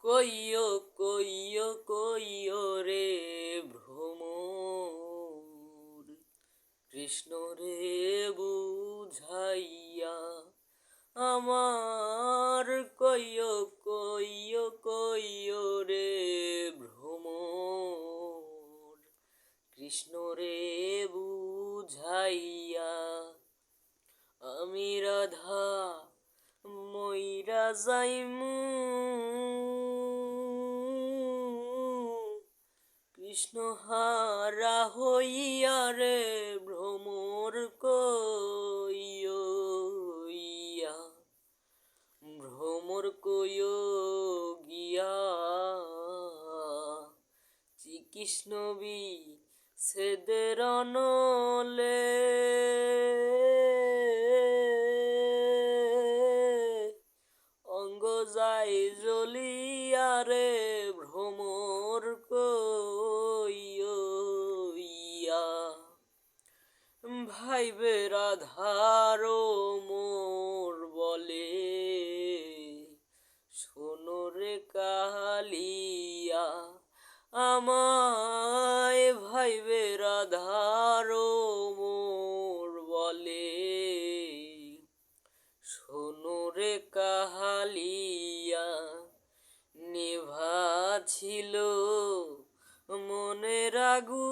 কইও কইও কইও রে ভ্রমর, কৃষ্ণ রে বুঝাইয়া আমার। কইও কইও কইও রে ভ্রমর, কৃষ্ণ রে বুঝাইয়া। আমি রাধা মইরা যাইমু, কৃষ্ণ হারা হইয়া রে ভ্রমর কইও ইয়া। ভ্রমর কইও গিয়া শ্রীকৃষ্ণ বিচ্ছেদের অনলে। অঙ্গ যাই জ্বলিয়া রে ভ্রমর কইও ইয়া। ভাইবে রাধার মোর বলে, শোনো রে কালিয়া আমায়। ভাইবে রাধার মোর বলে, শোনো রে কাহালিয়া। নিভা ছিল মনের আগুন,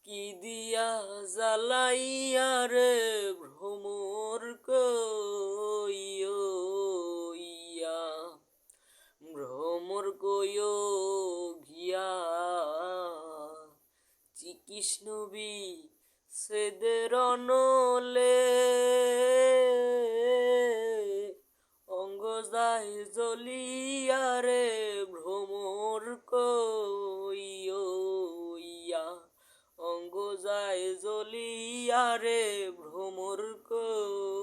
কি দিয়া জ্বালাইয়া রে ভ্রমর কইও ইয়া। ভ্রমর কইও গিয়া শ্রীকৃষ্ণ বিচ্ছেদের অনলে। অঙ্গ যাই জ্বলিয়া রে ভ্রমর কইও ইয়া। অঙ্গ যাই জ্বলিয়া রে ভ্রমর কইও।